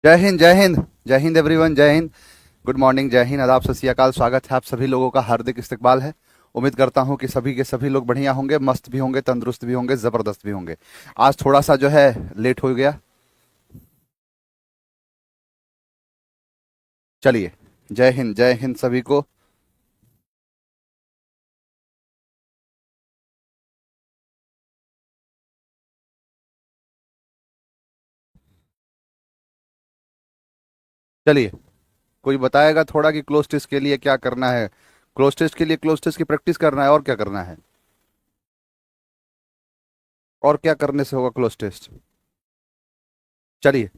जय हिंद जय हिंद जय हिंद एवरीवन। जय हिंद, गुड मॉर्निंग, जय हिंद, आदाब, सत श्री अकाल। स्वागत है आप सभी लोगों का, हार्दिक इस्तकबाल है। उम्मीद करता हूं कि सभी के सभी लोग बढ़िया होंगे, मस्त भी होंगे, तंदुरुस्त भी होंगे, जबरदस्त भी होंगे। आज थोड़ा सा जो है लेट हो गया। चलिए, जय हिंद सभी को। चलिए, कोई बताएगा थोड़ा कि क्लोज टेस्ट के लिए क्या करना है। क्लोज टेस्ट के लिए क्लोज टेस्ट की प्रैक्टिस करना है, और क्या करना है, और क्या करने से होगा क्लोज टेस्ट। चलिए,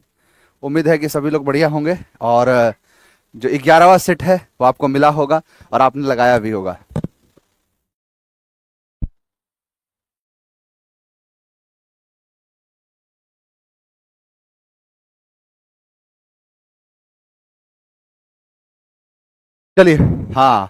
उम्मीद है कि सभी लोग बढ़िया होंगे और जो 11वां सेट है वो आपको मिला होगा और आपने लगाया भी होगा। चलिए, हाँ,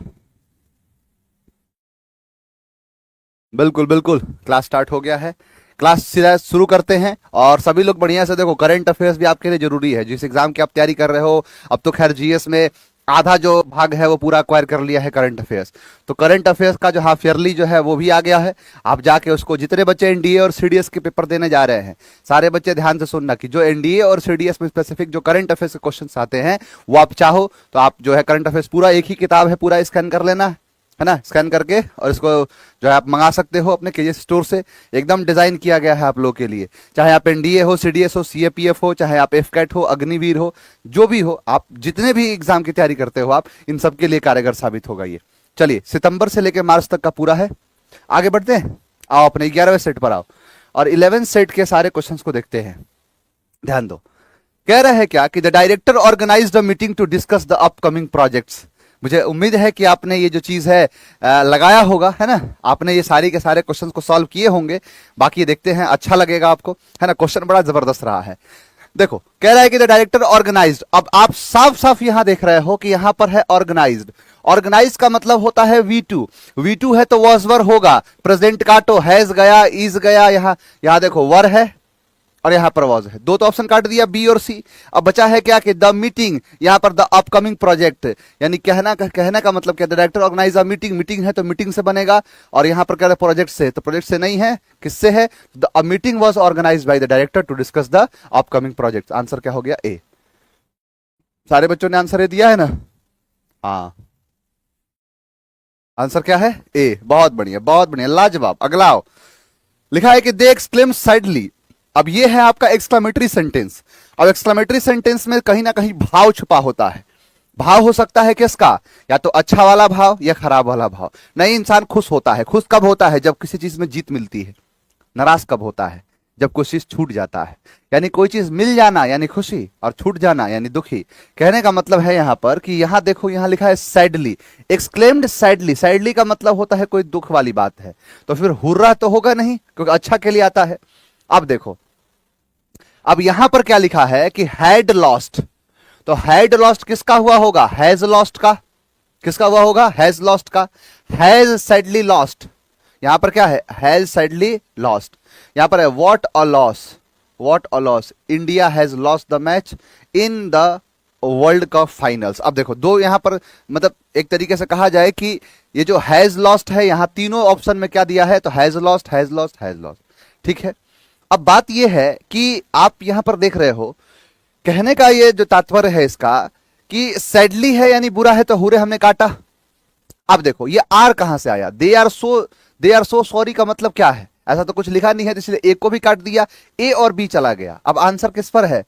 बिल्कुल बिल्कुल, क्लास स्टार्ट हो गया है। क्लास सीधा शुरू करते हैं और सभी लोग बढ़िया से देखो। करंट अफेयर्स भी आपके लिए जरूरी है, जिस एग्जाम की आप तैयारी कर रहे हो। अब तो खैर जीएस में आधा जो भाग है वो पूरा अक्वायर कर लिया है करंट अफेयर्स। तो करंट अफेयर्स का जो हाफ ईयरली जो है वो भी आ गया है। आप जाके उसको, जितने बच्चे एनडीए और सीडीएस के पेपर देने जा रहे हैं, सारे बच्चे ध्यान से सुनना कि जो एनडीए और सीडीएस में स्पेसिफिक जो करंट अफेयर्स के क्वेश्चंस आते हैं, वो आप चाहो तो आप जो है करंट अफेयर्स पूरा, एक ही किताब है, पूरा स्कैन कर लेना है ना। स्कैन करके और इसको जो है आप मंगा सकते हो अपने केजीएस स्टोर से। एकदम डिजाइन किया गया है आप लोगों के लिए, चाहे आप एनडीए हो, सीडीएस हो, सीएपीएफ हो, चाहे आप एफकैट हो, अग्निवीर हो, जो भी हो, आप जितने भी एग्जाम की तैयारी करते हो, आप इन सब के लिए कारगर साबित होगा ये। चलिए, सितंबर से लेकर मार्च तक का पूरा है। आगे बढ़ते हैं, आओ अपने 11वें सेट पर आओ और 11 सेट के सारे क्वेश्चंस को देखते हैं। ध्यान दो, कह रहे हैं क्या कि the director organised a meeting to discuss the upcoming projects. मुझे उम्मीद है कि आपने ये जो चीज है लगाया होगा, है ना। आपने ये सारी के सारे क्वेश्चंस को सॉल्व किए होंगे। बाकी देखते हैं, अच्छा लगेगा आपको, है ना। क्वेश्चन बड़ा जबरदस्त रहा है। देखो, कह रहा है कि द डायरेक्टर ऑर्गेनाइज्ड। अब आप साफ साफ यहां देख रहे हो कि यहां पर है ऑर्गेनाइज्ड। ऑर्गेनाइज का मतलब होता है V2। V2 है तो वॉज वर होगा। प्रेजेंट काटो, हैज गया, इज गया, यहां यहां देखो वर है और यहां पर वॉज है। दो तो ऑप्शन काट दिया, बी और सी। अब बचा है क्या कि द मीटिंग, यहां पर द अपकमिंग प्रोजेक्ट। यानी कहने का मतलब क्या, director organise a meeting. Meeting है तो मीटिंग से बनेगा, और यहां पर क्या है, प्रोजेक्ट से। तो प्रोजेक्ट से नहीं है, किससे है, the meeting was organise by the director to discuss the upcoming project. Answer क्या हो गया, ए। सारे बच्चों ने आंसर ए दिया है ना। हाँ, आंसर क्या है, ए। बहुत बढ़िया, बहुत बढ़िया, लाजवाब। अगला आओ, लिखा है कि दे एक्सक्लेम साइडली। अब ये है आपका एक्सक्लेमेटरी सेंटेंस। अब एक्सक्लेमेटरी सेंटेंस में कहीं ना कहीं भाव छुपा होता है। भाव हो सकता है किसका, या तो अच्छा वाला भाव या खराब वाला भाव। नहीं, इंसान खुश होता है। खुश कब होता है, जब किसी चीज में जीत मिलती है। नाराज कब होता है, जब कोई चीज छूट जाता है। यानी कोई चीज मिल जाना यानी खुशी, और छूट जाना यानी दुखी। कहने का मतलब है यहां पर कि यहां देखो, यहां लिखा है सैडली, एक्सक्लेम्ड सैडली। सैडली का मतलब होता है कोई दुख वाली बात है, तो फिर हुर्रा तो होगा नहीं, क्योंकि अच्छा के लिए आता है। अब देखो, अब यहां पर क्या लिखा है कि हैड लॉस्ट। तो हैड लॉस्ट किसका हुआ होगा, हैज लॉस्ट का। किसका हुआ होगा, हैज लॉस्ट का। हैज सैडली लॉस्ट, यहां पर क्या है, हैज सैडली लॉस्ट। यहां पर है what a loss. What a loss, India has lost the match in the world cup finals. अब देखो, दो यहां पर, मतलब एक तरीके से कहा जाए कि ये जो हैज लॉस्ट है, यहां तीनों ऑप्शन में क्या दिया है, तो has lost, has lost, has lost. ठीक है। अब बात यह है कि आप यहां पर देख रहे हो, कहने का ये जो तात्पर्य है इसका, कि सैडली है यानी बुरा है, तो हुरे हमने काटा। अब देखो, ये आर कहां से आया, दे आर सो सॉरी का मतलब क्या है, ऐसा तो कुछ लिखा नहीं है, तो इसलिए ए को भी काट दिया, ए और बी चला गया। अब आंसर किस पर है,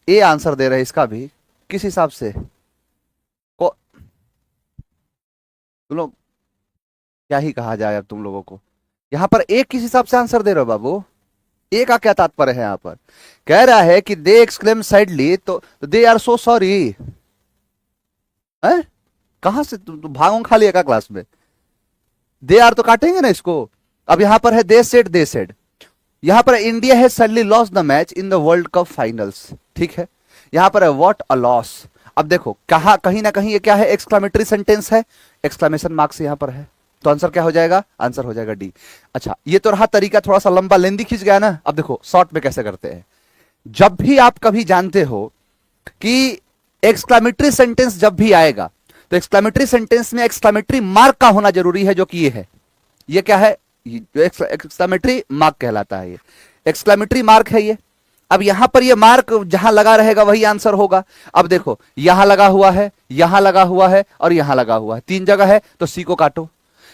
ए आंसर दे रहे हैं इसका भी। किस हिसाब से को, तुम लोग क्या ही कहा जाए अब तुम लोगों को। यहां पर ए किस हिसाब से आंसर दे रहे हो बाबू, ए का क्या तात्पर्य है यहां पर। कह रहा है कि दे एक्सक्लेम साइडली, तो दे आर सो सॉरी है। कहां से तुम भागों खा लिया का क्लास में। दे आर तो काटेंगे ना इसको। अब यहां पर है दे सेड। यहां पर इंडिया है suddenly loss the match in the world cup finals. ठीक है। यहां पर है व्हाट अ लॉस। अब देखो, कहा कहीं ना कहीं ये क्या है, एक्सक्लेमेटरी सेंटेंस है, एक्सक्लेमेशन मार्क्स यहां पर है। तो आंसर क्या हो जाएगा, आंसर हो जाएगा डी। अच्छा, ये तो रहा तरीका, थोड़ा सा लंबा लेंदी खींच गया ना। अब देखो शॉर्ट में कैसे करते हैं। जब भी आप कभी जानते हो कि एक्सक्लामेटरी सेंटेंस जब भी आएगा तो एक्सक्लामेटरी सेंटेंस में एक्सक्लामेटरी मार्क का होना जरूरी है, जो कि ये है। ये क्या है? जो एक्सक्लामेटरी मार्क कहलाता है, ये एक्सक्लामेटरी मार्क है ये। अब यहां पर ये मार्क जहां लगा रहेगा वही आंसर होगा। अब देखो, यहां लगा हुआ है, यहां लगा हुआ है और यहां लगा हुआ है, तीन जगह है, तो सी को काटो।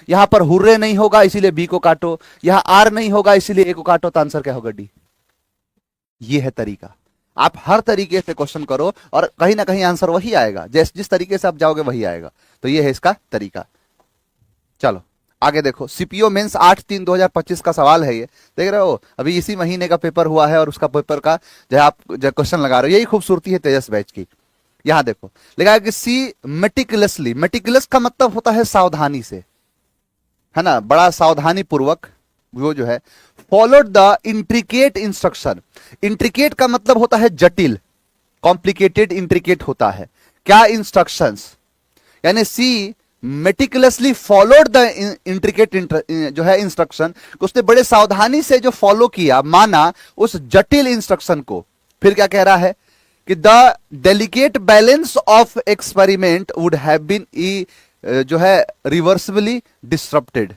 यहां पर हुर्रे नहीं होगा इसीलिए बी को काटो, यहां आर नहीं होगा इसीलिए ए को काटो, तो आंसर क्या होगा? डी। ये है तरीका। आप हर तरीके से क्वेश्चन करो और कहीं ना कहीं आंसर वही आएगा, जिस तरीके से आप जाओगे वही आएगा। तो ये है इसका तरीका। चलो आगे देखो, सीपीओ मेंस 8/3/2025 का सवाल है ये। देख रहे हो, अभी इसी महीने का पेपर हुआ है और उसका पेपर का जो है आप जो क्वेश्चन लगा रहे हो, यही खूबसूरती है तेजस बैच की। यहां देखो लिखा है कि सी मेटिकुलसली, मेटिकुलस का मतलब होता है सावधानी से, है ना, बड़ा सावधानी पूर्वक वो जो है, followed the intricate instruction. Intricate का मतलब होता है जटिल, कॉम्प्लिकेटेड इंट्रिकेट होता है क्या? इंस्ट्रक्शंस। यानी सी मेटिकुलसली फॉलोड द इंट्रिकेट जो है इंस्ट्रक्शन, उसने बड़े सावधानी से जो फॉलो किया, माना उस जटिल इंस्ट्रक्शन को। फिर क्या कह रहा है कि the delicate balance of experiment would have been जो है रिवर्सिबली डिस्टर्बटेड।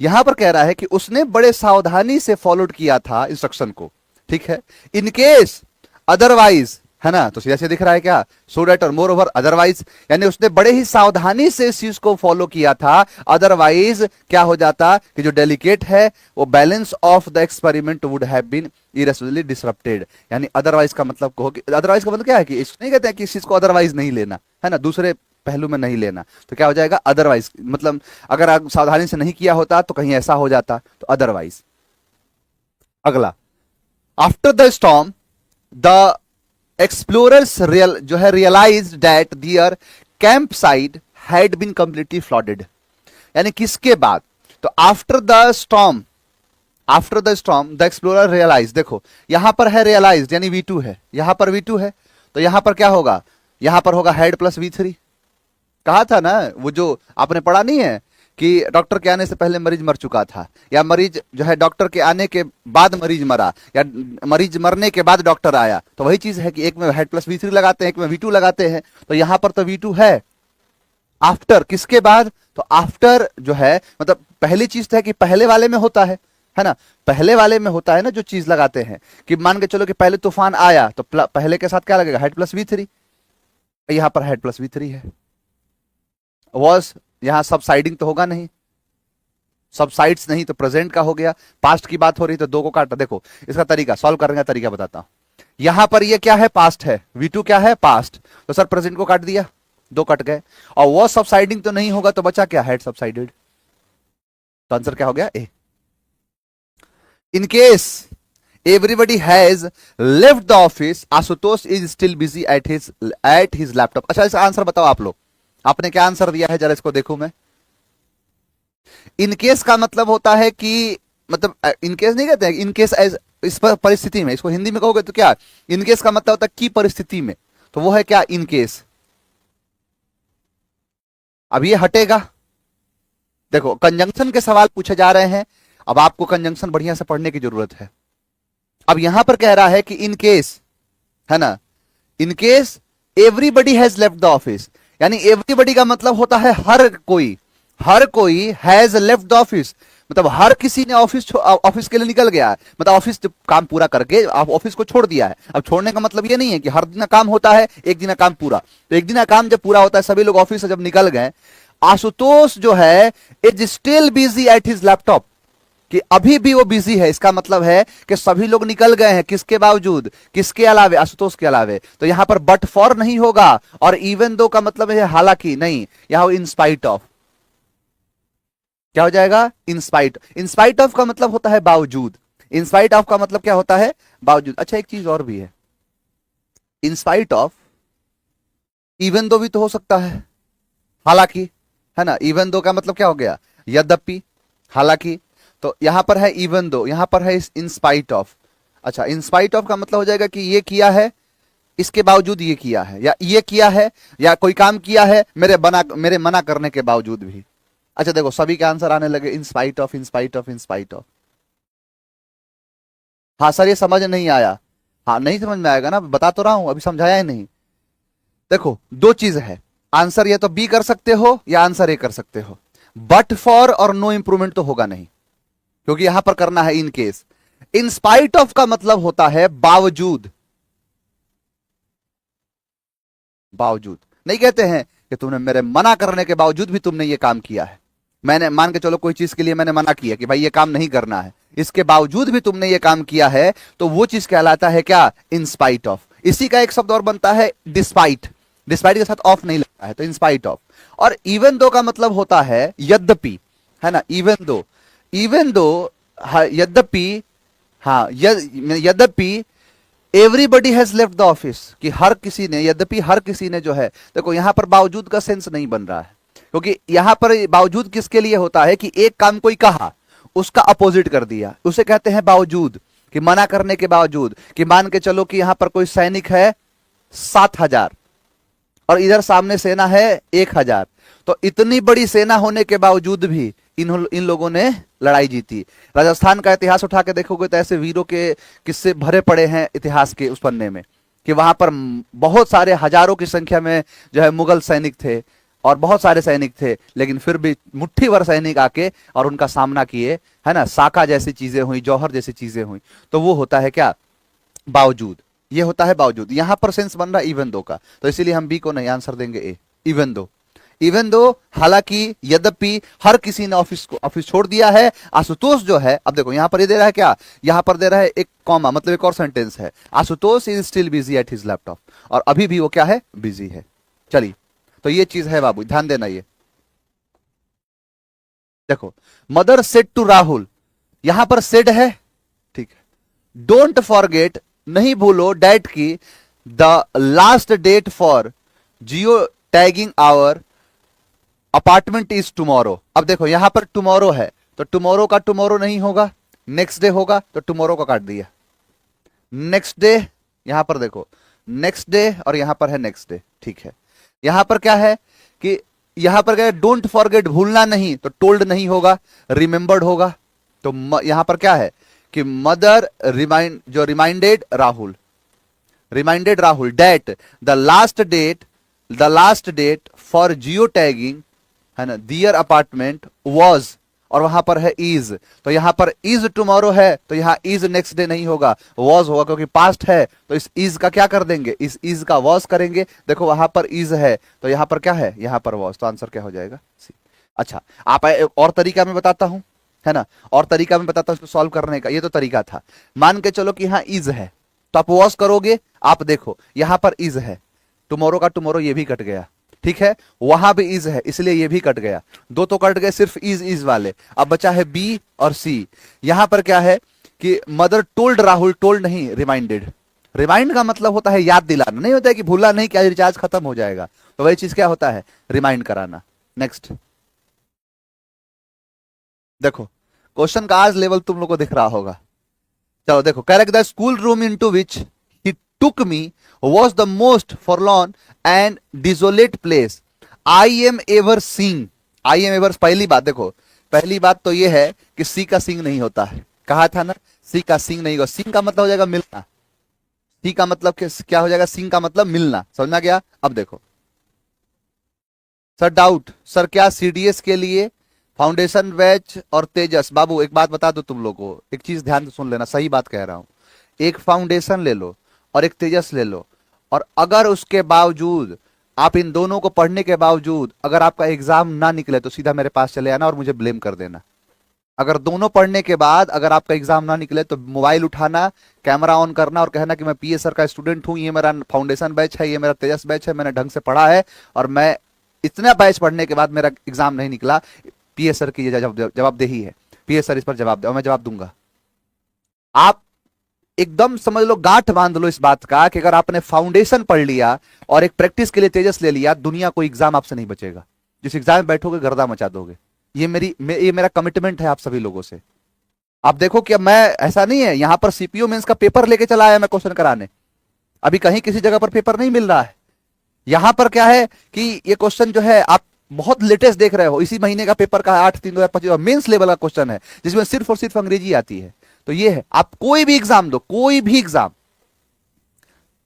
यहां पर कह रहा है कि उसने बड़े सावधानी से फॉलोड किया था इंस्ट्रक्शन को, ठीक है। इन केस अदरवाइज, है ना, तो सीधा से दिख रहा है क्या? सो डेट और मोर ओवर अदरवाइज, यानी उसने बड़े ही सावधानी से इस चीज को फॉलो किया था, अदरवाइज क्या हो जाता कि जो डेलिकेट है वो balance of the experiment would have been irreversibly disrupted. यानी अदरवाइज का मतलब कहो कि अदरवाइज का मतलब क्या है कि नहीं कहते हैं कि इस चीज को अदरवाइज नहीं लेना, है ना, दूसरे पहलू में नहीं लेना, तो क्या हो जाएगा? अदरवाइज। मतलब अगर आप सावधानी से नहीं किया होता तो कहीं ऐसा हो जाता, तो अदरवाइज। अगला, after the storm the explorers जो है realised that their camp site had been completely flooded. यानी किसके बाद? तो after the storm, after the storm the explorer realise. देखो यहां पर है रियलाइज, यानी V2 है, यहां पर V2 है, तो यहां पर क्या होगा? यहां पर होगा हेड प्लस V3। कहा था ना, वो जो आपने पढ़ा नहीं है कि डॉक्टर के आने से पहले मरीज मर चुका था, या मरीज जो है डॉक्टर के आने के बाद मरीज मरा, या मरीज मरने के बाद डॉक्टर आया। तो वही चीज है कि एक में हेड प्लस V3 लगाते हैं, एक में V2 लगाते हैं। तो यहां पर तो V2 है। आफ्टर किसके बाद? तो आफ्टर जो है मतलब पहली चीज तो है कि पहले वाले में होता है ना, पहले वाले में होता है ना जो चीज लगाते हैं, कि मान के चलो कि पहले तूफान आया तो पहले के साथ क्या लगेगा? Head plus V3। यहां पर हेड प्लस V3 है। वॉज, यहां सबसाइडिंग तो होगा नहीं, सबसाइड्स नहीं, तो प्रेजेंट का हो गया। पास्ट की बात हो रही तो दो को काटा। देखो इसका तरीका, सॉल्व करने का तरीका बताता हूं। यहां पर ये क्या है? पास्ट है, V2 क्या है? पास्ट। तो सर प्रेजेंट को काट दिया, दो कट गए, और वॉज सबसाइडिंग तो नहीं होगा, तो बचा क्या? Head subsided. तो आंसर क्या हो गया? A. In case everybody has left the office, Ashutosh is still busy at his laptop. अच्छा इसका आंसर बताओ आप लोग, आपने क्या आंसर दिया है? जरा इसको देखूं मैं। इनकेस का मतलब होता है कि, मतलब इनकेस नहीं कहते हैं, इनकेस इस परिस्थिति में, इसको हिंदी में कहोगे तो क्या? इनकेस का मतलब होता है की परिस्थिति में, तो वो है क्या? इनकेस। अब ये हटेगा। देखो कंजंक्शन के सवाल पूछे जा रहे हैं, अब आपको कंजंक्शन बढ़िया से पढ़ने की जरूरत है। अब यहां पर कह रहा है कि इनकेस, है ना, in case everybody has left the office, यानी एवरीबडी का मतलब होता है हर कोई, हर कोई हैज लेफ्ट द ऑफिस, मतलब हर किसी ने ऑफिस के लिए निकल गया है, मतलब ऑफिस काम पूरा करके आप ऑफिस को छोड़ दिया है। अब छोड़ने का मतलब ये नहीं है कि हर दिन काम होता है, एक दिन काम पूरा, तो एक दिन काम जब पूरा होता है, सभी लोग ऑफिस से जब निकल गए, आशुतोष जो है is still busy at his laptop, कि अभी भी वो बिजी है, इसका मतलब है कि सभी लोग निकल गए हैं, किसके बावजूद? किसके अलावे? आशुतोष के अलावे। तो यहां पर बट फॉर नहीं होगा, और इवन दो का मतलब है हालांकि नहीं, यहां इन स्पाइट ऑफ। क्या हो जाएगा? In spite. In spite of का मतलब होता है बावजूद, इन स्पाइट ऑफ का मतलब क्या होता है? बावजूद। अच्छा एक चीज और भी है, in spite of even though भी तो हो सकता है, हालांकि, है ना। इवन दो का मतलब क्या हो गया? यद्यपि, हालांकि। तो यहां पर है इवन दो, यहां पर है इन स्पाइट ऑफ। अच्छा इन स्पाइट ऑफ का मतलब हो जाएगा कि ये किया है, इसके बावजूद ये किया है, या ये किया है, या कोई काम किया है मेरे मना करने के बावजूद भी। अच्छा देखो सभी के आंसर आने लगे in spite of, in spite of, in spite of. हाँ सर ये समझ नहीं आया। हाँ नहीं समझ में आएगा ना, बता तो रहा हूं, अभी समझाया ही नहीं। देखो दो चीज है, आंसर या तो बी कर सकते हो या आंसर ए कर सकते हो, बट फॉर और नो इंप्रूवमेंट तो होगा नहीं, क्योंकि यहां पर करना है in case. In spite of का मतलब होता है बावजूद, बावजूद नहीं कहते हैं कि तुमने मेरे मना करने के बावजूद भी तुमने ये काम किया है। मैंने मान के चलो कोई चीज के लिए मैंने मना किया कि भाई ये काम नहीं करना है, इसके बावजूद भी तुमने ये काम किया है, तो वो चीज कहलाता है क्या, इन स्पाइट ऑफ। इसी का एक शब्द और बनता है डिस्पाइट, डिस्पाइट के साथ ऑफ नहीं लगता है तो इन स्पाइट ऑफ। और इवन दो का मतलब होता है यद्यपि, है ना, इवन दो, इवन दो, यद्यपि, हाँ यद्यपि everybody has left the office, कि हर किसी ने, यद्यपि हर किसी ने जो है, देखो यहां पर बावजूद का सेंस नहीं बन रहा है, क्योंकि यहां पर बावजूद किसके लिए होता है कि एक काम कोई कहा, उसका अपोजिट कर दिया, उसे कहते हैं बावजूद, कि मना करने के बावजूद। कि मान के चलो कि यहां पर कोई सैनिक है 7,000 और इधर सामने सेना है 1,000, तो इतनी बड़ी सेना होने के बावजूद भी इन लोगों ने लड़ाई जीती। राजस्थान का इतिहास उठा के देखोगे तो ऐसे वीरों के किस्से भरे पड़े हैं इतिहास के उस पन्ने में, कि वहां पर बहुत सारे हजारों की संख्या में जो है मुगल सैनिक थे और बहुत सारे सैनिक थे, लेकिन फिर भी मुट्ठी भर सैनिक आके और उनका सामना किए, है ना। साका जैसी चीजें हुई, जौहर जैसी चीजें हुई, तो वो होता है क्या, बावजूद। ये होता है बावजूद। यहां पर सेंस बन रहा है इवन दो का, तो इसीलिए हम बी को नहीं, आंसर देंगे ए, इवन दो। इवन दो, हालांकि, यद्यपि, हर किसी ने ऑफिस छोड़ दिया है। आशुतोष जो है, अब देखो यहां पर ये दे रहा है क्या, यहां पर दे रहा है एक कॉमा, मतलब एक और सेंटेंस है, Ashutosh is still busy at his laptop, और अभी भी वो क्या है, बिजी है। चलिए, तो ये चीज है बाबू, ध्यान देना। ये देखो, मदर सेड टू राहुल, यहां पर सेड है, ठीक है। डोंट फॉरगेट, नहीं भूलो, डेट की the last date for geo tagging our apartment is tomorrow. अब देखो यहां पर टुमारो है, तो टुमारो का टुमारो नहीं होगा, नेक्स्ट डे होगा, तो टुमारो को काट दिया। नेक्स्ट डे, यहां पर देखो नेक्स्ट डे और यहां पर है नेक्स्ट डे, ठीक है। यहां पर क्या है कि यहां पर क्या है, डोंट फॉरगेट, भूलना नहीं, तो टोल्ड नहीं होगा, रिमेंबर्ड होगा। तो यहां पर क्या है कि mother reminded Rahul that the last date for geo tagging, है ना, दियर अपार्टमेंट वॉज, और वहां पर है इज, तो यहां पर इज टुमारो है, तो यहां इज नेक्स्ट डे नहीं होगा, वॉज होगा, क्योंकि पास्ट है, तो इस इज का क्या कर देंगे, इस इज का वॉज करेंगे। देखो वहां पर इज है, तो यहां पर क्या है, यहां पर वॉज, तो आंसर क्या हो जाएगा, सी। अच्छा, आप एक और तरीका मैं बताता हूं, है ना, और तरीका मैं बताता हूं इसको सॉल्व करने का। ये तो तरीका था, मान के चलो कि यहां इज है, तो आप वॉज करोगे, आप देखो यहां पर इज है, टुमारो का टुमारो ये भी कट गया, ठीक है। वहां भी इज है, इसलिए ये भी कट गया, दो तो कट गए सिर्फ इज वाले। अब बचा है बी और सी। यहां पर क्या है कि मदर टोल्ड राहुल, टोल्ड नहीं, रिमाइंडेड। रिमाइंड का मतलब होता है याद दिलाना, नहीं होता है कि भूला नहीं कि आज रिचार्ज खत्म हो जाएगा, तो वही चीज क्या होता है, रिमाइंड कराना। नेक्स्ट देखो, क्वेश्चन का आज लेवल तुम लोग को दिख रहा होगा। चलो देखो, correct the school room into which he took me was the most forlorn and desolate place I am ever seen। I am ever, पहली बात देखो, पहली बात तो ये है कि सी का सिंग नहीं होता है, कहा था ना, सी का सिंग नहीं होगा। सिंग का मतलब हो जाएगा मिलना, सी का मतलब क्या हो जाएगा, सिंग का मतलब मिलना, समझना गया। अब देखो सर, डाउट सर, क्या सीडीएस के लिए फाउंडेशन बैच और तेजस, बाबू एक बात बता दो तुम लोगों को, एक चीज ध्यान से सुन लेना, सही बात कह रहा हूं। एक फाउंडेशन ले लो और एक तेजस ले लो, और अगर उसके बावजूद आप इन दोनों को पढ़ने के बावजूद अगर आपका एग्जाम ना निकले तो सीधा मेरे पास चले आना और मुझे ब्लेम कर देना। अगर दोनों पढ़ने के बाद अगर आपका एग्जाम ना निकले तो मोबाइल उठाना, कैमरा ऑन करना और कहना कि मैं पीएस सर का स्टूडेंट हूं, ये मेरा फाउंडेशन बैच है, ये मेरा तेजस बैच है, मैंने ढंग से पढ़ा है और मैं इतना बैच पढ़ने के बाद मेरा एग्जाम नहीं निकला, पीएस सर की जवाबदेही है, पीएस सर इस पर जवाब दे, और मैं जवाब दूंगा। आप एकदम समझ लो, गांठ बांध लो इस बात का कि अगर आपने फाउंडेशन पढ़ लिया और एक प्रैक्टिस के लिए तेजस ले लिया, दुनिया कोई एग्जाम आपसे नहीं बचेगा। जिस एग्जाम में बैठोगे गर्दा मचा दोगे, ये मेरा कमिटमेंट है आप सभी लोगों से। आप देखो कि अब मैं, ऐसा नहीं है यहां पर सीपीयू मेंस का पेपर लेके चला आया मैं क्वेश्चन कराने, अभी कहीं किसी जगह पर पेपर नहीं मिल रहा है। यहां पर क्या है कि ये क्वेश्चन जो है आप बहुत लेटेस्ट देख रहे हो, इसी महीने का पेपर का 8/3/2025 मेंस लेवल का क्वेश्चन है, जिसमें सिर्फ और सिर्फ अंग्रेजी आती है। तो ये है, आप कोई भी एग्जाम दो, कोई भी एग्जाम,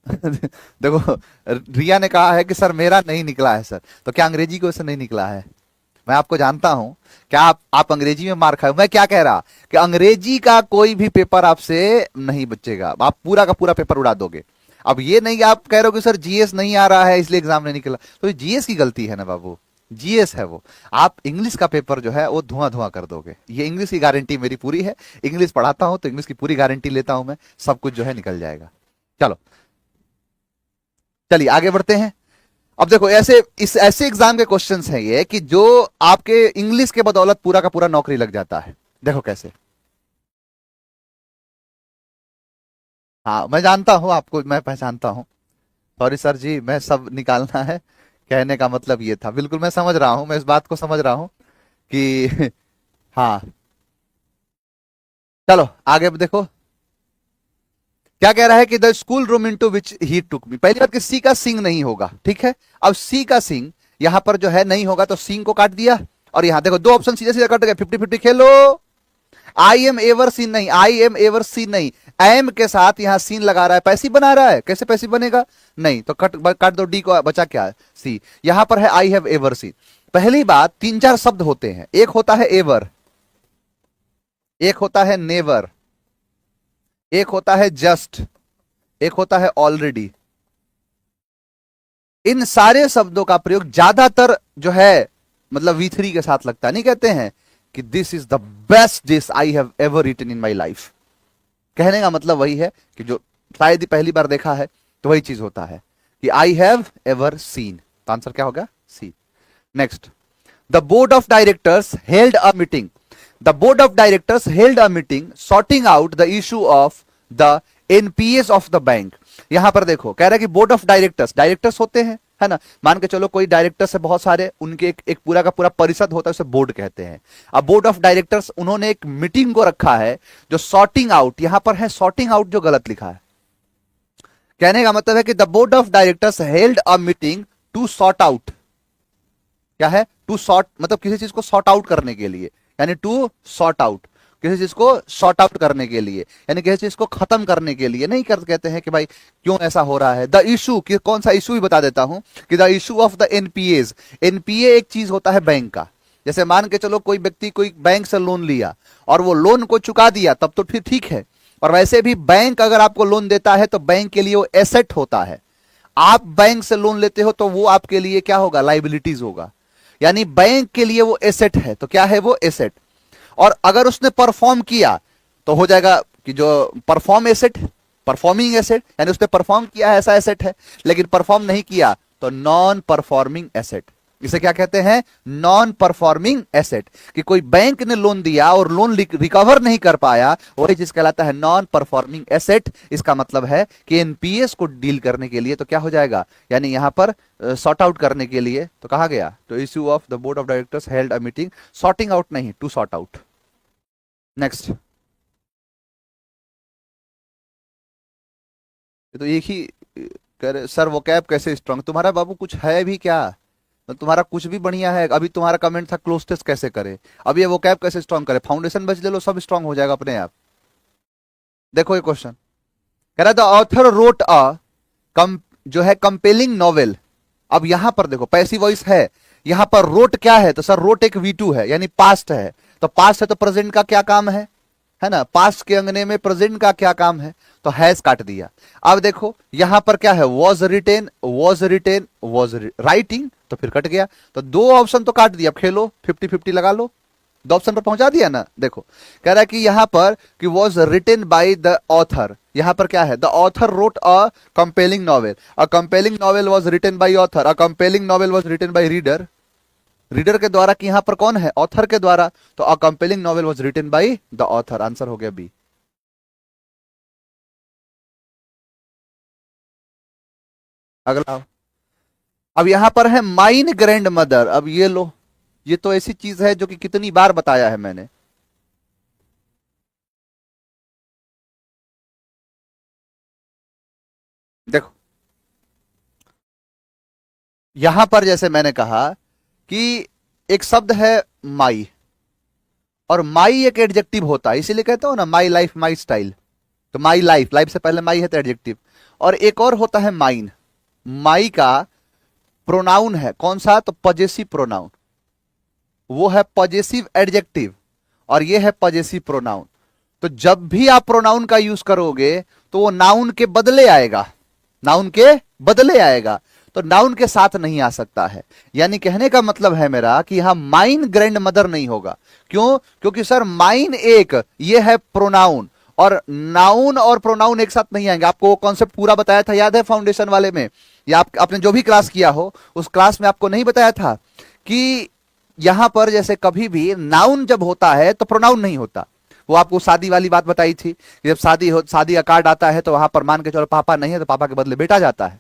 देखो, रिया ने कहा है कि सर मेरा नहीं निकला है सर, तो क्या अंग्रेजी को से नहीं निकला है? मैं आपको जानता हूं, क्या आप अंग्रेजी में मार खाए? मैं क्या कह रहा कि अंग्रेजी का कोई भी पेपर आपसे नहीं बचेगा, आप पूरा का पूरा पेपर उड़ा दोगे। अब ये नहीं कि आप कह रहे हो कि सर जीएस नहीं आ रहा है इसलिए एग्जाम नहीं निकला, तो ये जीएस की गलती है ना बाबू, जीएस है वो। आप इंग्लिश का पेपर जो है वो धुआं धुआं कर दोगे, ये इंग्लिश की गारंटी मेरी पूरी है। इंग्लिश पढ़ाता हूं तो इंग्लिश की पूरी गारंटी लेता हूं मैं, सब कुछ जो है निकल जाएगा। चलो, चलिए आगे बढ़ते हैं। अब देखो, ऐसे एग्जाम के क्वेश्चंस हैं ये कि जो आपके इंग्लिश के बदौलत पूरा का पूरा नौकरी लग जाता है। देखो कैसे। हाँ मैं जानता हूं आपको, मैं पहचानता हूं। सॉरी सर जी, मैं सब निकालना है, कहने का मतलब ये था। बिल्कुल मैं समझ रहा हूं, मैं इस बात को समझ रहा हूं कि हाँ। चलो आगे अब देखो क्या कह रहा है कि the school room into which he took me. पहली बात कि सी का सिंग नहीं होगा, ठीक है। अब सी का सिंग यहां पर जो है नहीं होगा, तो सिंग को काट दिया। और यहां देखो दो ऑप्शन सीधे सीधे कट गए, 50-50 खेलो। आई एम एवर सीन नहीं, आई एम एवर सीन नहीं, एम के साथ यहां सीन लगा रहा है, पैसिव बना रहा है। कैसे पैसिव बनेगा? नहीं तो कट काट दो, डी को बचा क्या? सी। यहां पर है आई हैव एवर सीन। पहली बात, तीन चार शब्द होते हैं, एक होता है एवर, एक होता है नेवर, एक होता है जस्ट, एक होता है ऑलरेडी। इन सारे शब्दों का प्रयोग ज्यादातर जो है मतलब V3 के साथ लगता है। नहीं कहते हैं कि this is the best dish I have ever eaten in my life. कहने का मतलब वही है कि जो शायद ही पहली बार देखा है, तो वही चीज होता है कि आई हैव एवर सीन। तो आंसर क्या होगा? C. Next, the board of directors held a meeting. The board of directors held a meeting sorting out the issue of the NPS of the bank. यहां पर देखो कह रहा है कि बोर्ड ऑफ डायरेक्टर्स, डायरेक्टर्स होते हैं है ना, मान के चलो कोई डायरेक्टर्स है बहुत सारे, उनके एक पूरा का पूरा परिषद होता है, उसे बोर्ड कहते हैं। अब बोर्ड ऑफ डायरेक्टर्स उन्होंने एक मीटिंग को रखा है जो सॉर्टिंग आउट, यहां पर है सॉर्टिंग आउट जो गलत लिखा है। कहने का मतलब है कि the board of directors held a meeting to sort out. क्या है? टू सॉर्ट मतलब किसी चीज को सॉर्ट आउट करने के लिए, यानी टू सॉर्ट आउट, किसी चीज को सॉर्ट आउट करने के लिए, यानी किसी चीज को खत्म करने के लिए। नहीं कर कहते हैं कि भाई क्यों ऐसा हो रहा है। द इशू, कि कौन सा इशू भी बता देता हूं कि the issue of the NPAs. NPA एक चीज होता है बैंक का। जैसे मान के चलो कोई व्यक्ति कोई बैंक से लोन लिया और वो लोन को चुका दिया, तब तो फिर ठीक है। और वैसे भी बैंक अगर आपको लोन देता है तो बैंक के लिए वो एसेट होता है। आप बैंक से लोन लेते हो तो वो आपके लिए क्या होगा? लाइबिलिटीज होगा। यानी बैंक के लिए वो एसेट है, तो क्या है वो? एसेट। और अगर उसने परफॉर्म किया तो हो जाएगा कि जो परफॉर्म एसेट, परफॉर्मिंग एसेट, यानी उसने परफॉर्म किया है ऐसा एसेट है। लेकिन परफॉर्म नहीं किया तो नॉन परफॉर्मिंग एसेट। इसे क्या कहते हैं? Non performing asset. कि कोई बैंक ने लोन दिया और लोन रिकवर नहीं कर पाया, वही चीज कहलाता है नॉन परफॉर्मिंग एसेट। इसका मतलब है कि एनपीएस को डील करने के लिए तो क्या हो जाएगा, यानी यहां पर सॉर्ट आउट करने के लिए तो कहा गया तो issue of the board of directors held a meeting, sorting out नहीं, टू सॉर्ट आउट। नेक्स्ट, तो एक ही कह रहे सर वो कैब कैसे स्ट्रांग। तुम्हारा बाबू कुछ है भी क्या? तो तुम्हारा कुछ भी बढ़िया है। अभी तुम्हारा कमेंट था क्लोज टेस्ट कैसे करे, अब ये वो कैब कैसे स्ट्रांग करे। फाउंडेशन बच ले लो, सब स्ट्रांग हो जाएगा अपने आप। देखो ये क्वेश्चन कह रहा है द ऑथर रोट अ कम जो है कंपेलिंग नॉवेल। अब यहां पर देखो पैसिव वॉइस है, यहां पर रोट क्या है? तो सर रोट एक V2 है, यानी पास्ट है। तो पास्ट है तो प्रेजेंट का क्या काम है ना, पास्ट के अंगने में प्रेजेंट का क्या काम है? तो हैज काट दिया। अब देखो यहां पर क्या है? Was written, was written, was writing, तो फिर कट गया। तो दो ऑप्शन तो काट दिया। अब खेलो 50-50 लगा लो, दो ऑप्शन पर पहुंचा दिया ना। देखो कह रहा है कि यहां पर कि was written by the author, यहां पर क्या है? The author wrote a compelling novel, a compelling novel was written by author, a compelling novel was written by reader. Reader के द्वारा कि यहां पर कौन है? ऑथर के द्वारा। तो अ compelling novel was written by the author, answer हो गया बी। अगला, अब यहां पर है माइन ग्रैंड मदर। अब ये लो, ये तो ऐसी चीज है जो कि कितनी बार बताया है मैंने। देखो यहां पर जैसे मैंने कहा कि एक शब्द है माई, और माई एक एडजेक्टिव होता है, इसीलिए कहता हूं ना माई लाइफ माई स्टाइल। तो माई लाइफ, लाइफ से पहले माई है तो एडजेक्टिव। और एक और होता है माइन। माई का प्रोनाउन है कौन सा, तो पजेसिव प्रोनाउन, वो है पजेसिव एडजेक्टिव और ये है पजेसिव प्रोनाउन। तो जब भी आप प्रोनाउन का यूज करोगे तो वो नाउन के बदले आएगा, नाउन के बदले आएगा, तो नाउन के साथ नहीं आ सकता है। यानी कहने का मतलब है मेरा कि यहां माइन ग्रैंड मदर नहीं होगा। क्यों, क्योंकि सर माइन एक ये है प्रोनाउन, और नाउन और प्रोनाउन एक साथ नहीं आएंगे। आपको वो कॉन्सेप्ट पूरा बताया था, याद है फाउंडेशन वाले में, या आपने जो भी क्लास किया हो उस क्लास में आपको नहीं बताया था कि यहां पर जैसे कभी भी नाउन जब होता है तो प्रोनाउन नहीं होता। वो आपको शादी वाली बात बताई थी, जब शादी का कार्ड आता है तो वहां पर मान के चलो पापा नहीं है तो पापा के बदले बेटा जाता है।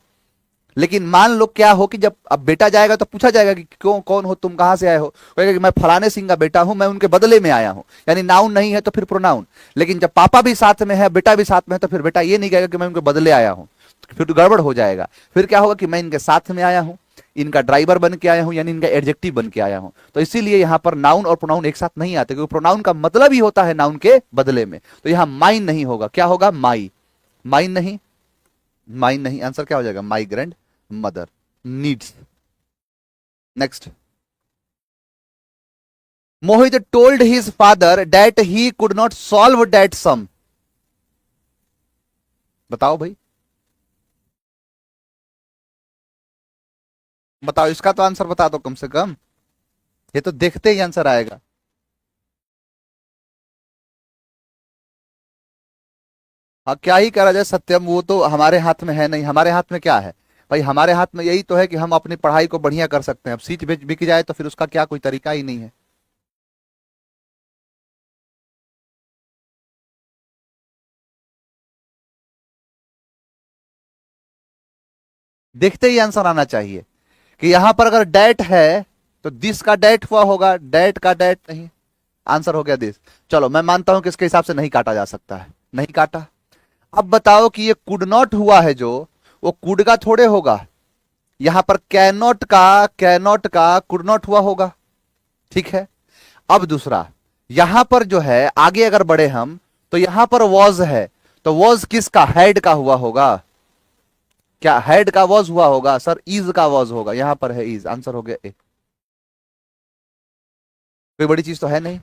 लेकिन मान लो क्या हो कि जब अब बेटा जाएगा तो पूछा जाएगा कि क्यों, कौन हो तुम, कहां से आए हो, कहेगा कि मैं फलाने सिंह का बेटा हूं, मैं उनके बदले में आया हूं। यानी नाउन नहीं है तो फिर प्रोनाउन। लेकिन जब पापा भी साथ में है, बेटा भी साथ में है, तो फिर बेटा ये नहीं कहेगा कि मैं उनके बदले आया हूं, फिर तो गड़बड़ हो जाएगा। फिर क्या होगा कि मैं इनके साथ में आया हूं, इनका ड्राइवर बन के आया हूं, यानी इनका एडजेक्टिव बन के आया हूं। तो इसीलिए यहां पर नाउन और प्रोनाउन एक साथ नहीं आते, क्योंकि प्रोनाउन का मतलब ही होता है नाउन के बदले में। तो यहां माइन नहीं होगा, क्या होगा, माई। माइन नहीं, माइन नहीं, आंसर क्या हो जाएगा, my grandmother needs. Next, Mohit told his father that he could not solve that sum. बताओ भाई, बताओ, इसका तो आंसर बता दो कम से कम, ये तो देखते ही आंसर आएगा। हाँ, क्या ही करा जाए सत्यम, वो तो हमारे हाथ में है नहीं। हमारे हाथ में क्या है भाई, हमारे हाथ में यही तो है कि हम अपनी पढ़ाई को बढ़िया कर सकते हैं। अब सीट बिक जाए तो फिर उसका क्या कोई तरीका ही नहीं है। देखते ही आंसर आना चाहिए कि यहां पर अगर डेट है तो दिस का डेट हुआ होगा, डेट का डेट नहीं, आंसर हो गया दिस। चलो मैं मानता हूं कि इसके हिसाब से नहीं काटा जा सकता है, नहीं काटा। अब बताओ कि ये कुड नॉट हुआ है जो, वो कुड का थोड़े होगा। यहां पर कैनॉट का कुड नॉट हुआ होगा, ठीक है। अब दूसरा, यहां पर जो है आगे अगर बढ़े हम तो यहां पर वॉज है, तो वॉज किसका, हेड का हुआ होगा। क्या हेड का वॉज हुआ होगा, सर इज का वॉज होगा, यहां पर है इज, आंसर हो गया ए। कोई बड़ी चीज तो है नहीं।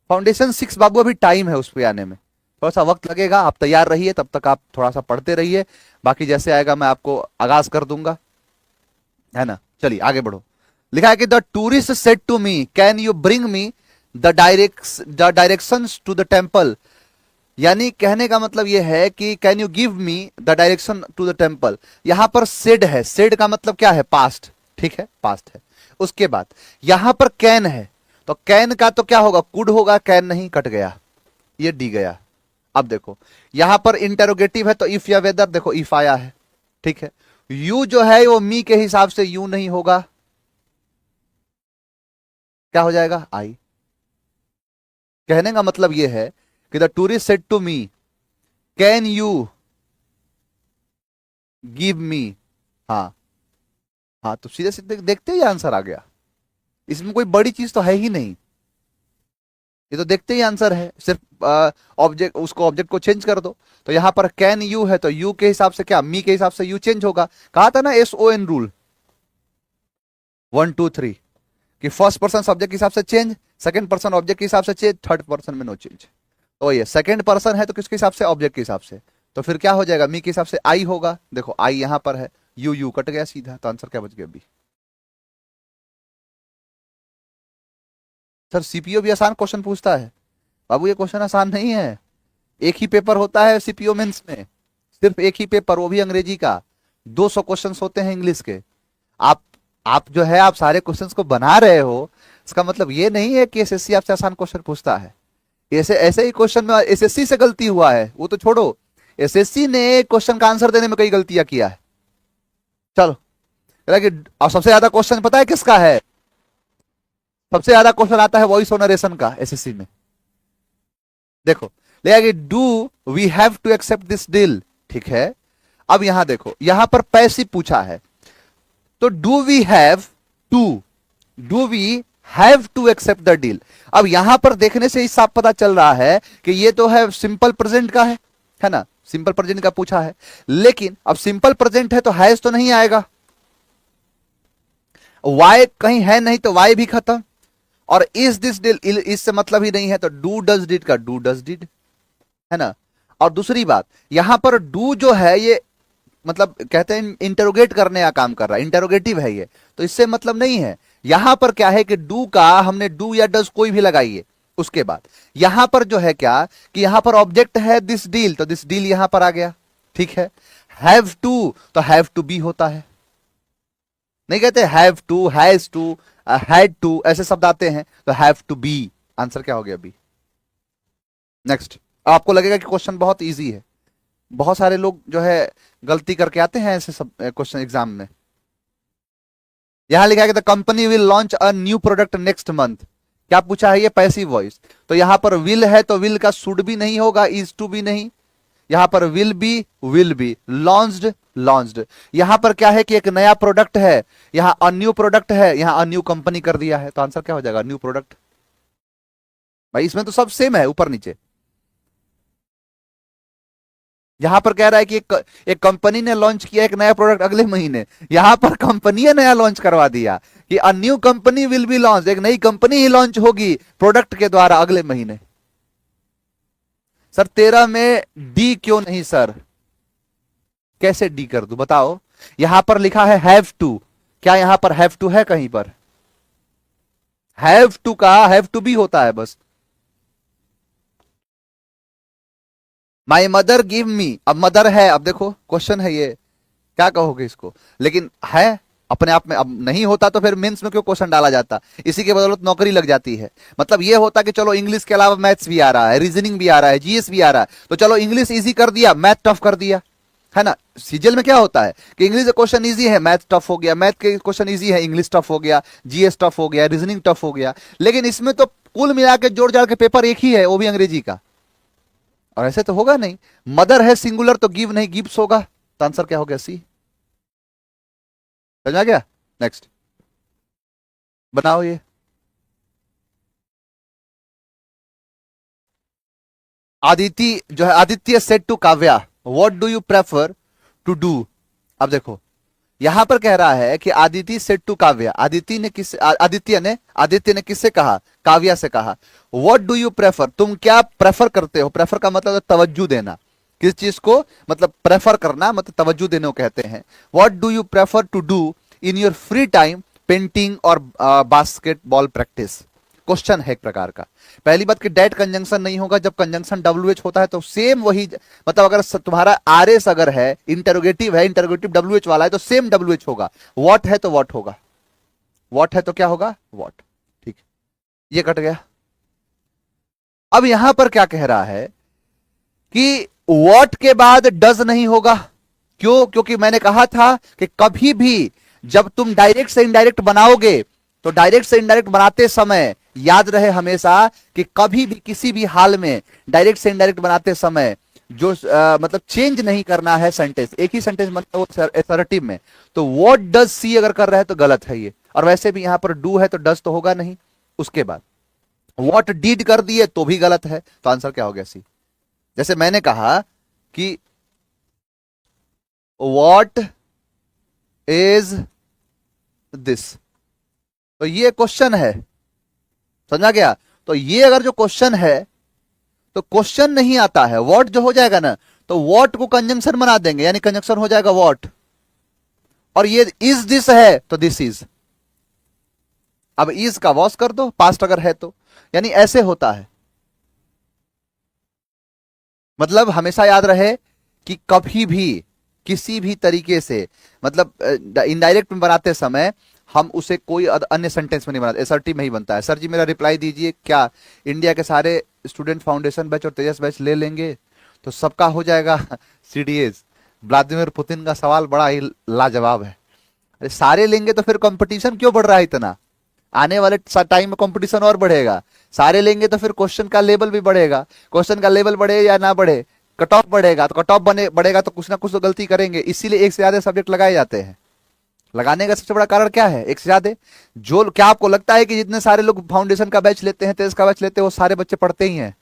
फाउंडेशन 6 बाबू, अभी टाइम है उस पे आने में, थोड़ा सा वक्त लगेगा। आप तैयार रहिए, तब तक आप थोड़ा सा पढ़ते रहिए, बाकी जैसे आएगा मैं आपको आगाज कर दूंगा, है ना। चलिए आगे बढ़ो। लिखा है कि the tourist said to me can you bring me the directions to the temple. यानी कहने का मतलब यह है कि can you give me the direction to the temple. यहां पर सेड है, सेड का मतलब क्या है, पास्ट, ठीक है, पास्ट है। उसके बाद यहां पर कैन है, तो कैन का तो क्या होगा, कुड होगा, कैन नहीं, कट गया, ये डी गया। अब देखो यहां पर इंटेरोगेटिव है तो इफ या वेदर, देखो इफ आया है, ठीक है। यू जो है वो मी के हिसाब से यू नहीं होगा, क्या हो जाएगा, आई। कहने का मतलब यह है कि the tourist said to me can you give me. हाँ, हाँ, तो सीधे सीधे देखते ही आंसर आ गया। इसमें कोई बड़ी चीज तो है ही नहीं, ये तो देखते ही आंसर है। सिर्फ ऑब्जेक्ट, उसको ऑब्जेक्ट को चेंज कर दो। तो यहां पर कैन यू है तो यू के हिसाब से क्या, मी के हिसाब से यू चेंज होगा। कहा था ना SON रूल 1 2 3, कि फर्स्ट पर्सन सब्जेक्ट के हिसाब से चेंज, सेकंड पर्सन ऑब्जेक्ट के हिसाब से चेंज, थर्ड पर्सन में नो चेंज। तो ये सेकंड पर्सन है तो किसके हिसाब से, ऑब्जेक्ट के हिसाब से। तो फिर क्या हो जाएगा, मी के हिसाब से आई होगा। देखो आई यहां पर है, यू यू कट गया सीधा, तो आंसर क्या बच गया, बी। सर सीपीओ भी आसान क्वेश्चन पूछता है बाबू, ये क्वेश्चन आसान नहीं है। एक ही पेपर होता है सीपीओ मेंस में, सिर्फ एक ही पेपर, वो भी अंग्रेजी का। 200 क्वेश्चंस होते हैं इंग्लिश के। आप आप जो है, आप सारे क्वेश्चंस को बना रहे हो, इसका मतलब ये नहीं है कि एसएससी आपसे आसान क्वेश्चन पूछता है। ऐसे ऐसे ही क्वेश्चन में एसएससी से गलती हुआ है, वो तो छोड़ो, एसएससी ने क्वेश्चन का आंसर देने में कई गलतियां किया है। चलो, और सबसे ज्यादा क्वेश्चन पता है किसका है, सबसे ज्यादा क्वेश्चन आता है वॉइस ऑनरेशन का एसएससी में। देखो लेगा, do we have to accept this deal, ठीक है। अब यहां देखो, यहां पर पैसिव पूछा है, तो do we have to accept the deal. अब यहां पर देखने से ही साफ पता चल रहा है कि ये तो है सिंपल प्रेजेंट का है ना। सिंपल प्रेजेंट का पूछा है, लेकिन अब सिंपल प्रेजेंट है तो हैज तो नहीं आएगा, वाई कहीं है नहीं तो वाई भी खत्म, और इज दिस डिड इससे मतलब ही नहीं है तो डू डज डिड का डू डज डिड, है ना। और दूसरी बात, यहां पर डू जो है ये मतलब कहते हैं इंटरोगेट करने का काम कर रहा है, इंटरोगेटिव है ये, तो इससे मतलब नहीं है। यहां पर क्या है कि डू का हमने डू या डज कोई भी लगाइए, उसके बाद यहां पर जो है क्या कि यहां पर ऑब्जेक्ट है दिस डील, तो दिस डील यहां पर आ गया, ठीक है। हैव टू तो हैव टू बी होता है, नहीं कहते have to, has to, had to, ऐसे शब्द आते हैं, तो हैव टू बी, आंसर क्या हो गया बी। नेक्स्ट, आपको लगेगा कि क्वेश्चन बहुत इजी है, बहुत सारे लोग जो है गलती करके आते हैं ऐसे सब क्वेश्चन एग्जाम में। यहां लिखा है कि the company will launch a new product next month, क्या पूछा है ये पैसिव वॉइस, तो यहां पर विल है तो विल का शुड भी नहीं होगा, इज टू भी नहीं, यहां पर विल बी लॉन्च्ड लॉन्च्ड। यहां पर क्या है कि एक नया प्रोडक्ट है, यहां अ न्यू प्रोडक्ट है, यहां अ न्यू कंपनी कर दिया है, तो आंसर क्या हो जाएगा न्यू प्रोडक्ट। भाई इसमें तो सब सेम है ऊपर नीचे, यहां पर कह रहा है कि एक कंपनी ने लॉन्च किया एक नया प्रोडक्ट अगले महीने, यहां पर कंपनी ने नया लॉन्च करवा दिया कि a new company will be launch, एक नई कंपनी ही लॉन्च होगी प्रोडक्ट के द्वारा अगले महीने। सर 13 में डी क्यों नहीं सर, कैसे डी कर दूं बताओ, यहां पर लिखा है हैव टू, क्या यहां पर हैव टू है कहीं पर, हैव टू का हैव टू बी होता है बस। माई मदर गिव मी, अब मदर है, अब देखो क्वेश्चन है ये, क्या कहोगे इसको, लेकिन है अपने आप में, अब नहीं होता तो फिर मेंस में क्यों क्वेश्चन डाला जाता, इसी के बदौलत नौकरी लग जाती है। मतलब ये होता कि चलो इंग्लिश के अलावा मैथ्स भी आ रहा है, रीजनिंग भी आ रहा है, जीएस भी आ रहा है, तो चलो इंग्लिश इजी कर दिया, मैथ टफ कर दिया, है ना। सीजल में क्या होता है कि इंग्लिश क्वेश्चन इजी है, मैथ टफ हो गया, मैथ के क्वेश्चन इजी है, इंग्लिश टफ हो गया, जीएस टफ हो गया, रीजनिंग टफ हो गया, लेकिन इसमें तो कुल मिला के जोड़ जाड़ के पेपर एक ही है, वो भी अंग्रेजी का, और ऐसे तो होगा नहीं। मदर है सिंगुलर तो गिव नहीं गिव्स होगा, तो आंसर क्या हो गया सी, समझ आ गया। नेक्स्ट बनाओ ये, आदिति जो है, Aditya said to Kavya what do you prefer to do. अब देखो यहां पर कह रहा है कि आदिति सेड टू काव्या, आदित्य ने किससे कहा, काव्या से कहा। व्हाट डू यू प्रेफर, तुम क्या प्रेफर करते हो, प्रेफर का मतलब तवज्जो देना, किस चीज को मतलब प्रेफर करना, मतलब तवज्जो देने को कहते हैं। What do you prefer to do in your free time, painting और बास्केटबॉल प्रैक्टिस। क्वेश्चन है एक प्रकार का। पहली बात कि डेट कंजंक्शन नहीं होगा, जब कंजंक्शन WH होता है तो सेम वही, मतलब अगर तुम्हारा RS अगर है, इंटरोगेटिव है, इंटरोगेटिव WH वाला है तो सेम WH होगा, व्हाट है तो व्हाट होगा, व्हाट है तो क्या होगा व्हाट, ठीक, ये कट गया। अब यहां पर क्या कह रहा है कि व्हाट के बाद डज नहीं होगा, क्यों, क्योंकि मैंने कहा था कि कभी भी जब तुम डायरेक्ट से इनडायरेक्ट बनाओगे तो डायरेक्ट से इनडायरेक्ट बनाते समय याद रहे हमेशा कि कभी भी किसी भी हाल में डायरेक्ट से इनडायरेक्ट बनाते समय जो मतलब चेंज नहीं करना है सेंटेंस, एक ही सेंटेंस बनता है असर्टिव में, तो व्हाट डज सी अगर कर रहे हैं तो गलत है ये, और वैसे भी यहां पर डू है तो डज तो होगा नहीं, उसके बाद व्हाट डिड कर दिए तो भी गलत है, तो आंसर क्या हो गया सी। जैसे मैंने कहा कि व्हाट इज दिस, तो ये क्वेश्चन है, समझा गया। तो ये अगर जो क्वेश्चन है तो क्वेश्चन नहीं आता है, व्हाट जो हो जाएगा ना तो व्हाट को कंजंक्शन बना देंगे, यानी कंजंक्शन हो जाएगा व्हाट, और ये इज दिस है तो दिस इज, अब इज का वॉश कर दो पास्ट अगर है तो, यानी ऐसे होता है। मतलब हमेशा याद रहे कि कभी भी किसी भी तरीके से मतलब इनडायरेक्ट में बनाते समय हम उसे कोई अन्य सेंटेंस में नहीं बनाते, असर्टिव में ही बनता है। सर जी मेरा रिप्लाई दीजिए, क्या इंडिया के सारे स्टूडेंट फाउंडेशन बैच और तेजस बैच ले लेंगे तो सबका हो जाएगा CDS। व्लादिमीर पुतिन का सवाल बड़ा ही लाजवाब है, अरे सारे लेंगे तो फिर कंपटीशन क्यों बढ़ रहा है इतना, आने वाले टाइम में कंपटीशन और बढ़ेगा, सारे लेंगे तो फिर क्वेश्चन का लेवल भी बढ़ेगा, क्वेश्चन का लेवल बढ़े या ना बढ़े, कट ऑफ बढ़ेगा, तो कट ऑफ बढ़ेगा तो कुछ ना कुछ तो गलती करेंगे, इसीलिए एक से ज्यादा सब्जेक्ट लगाए जाते हैं। लगाने का सबसे बड़ा कारण क्या है, एक से ज्यादा। जो क्या आपको लगता है कि जितने सारे लोग फाउंडेशन का बैच लेते हैं, तेज का बैच लेते हैं, वो सारे बच्चे पढ़ते ही हैं?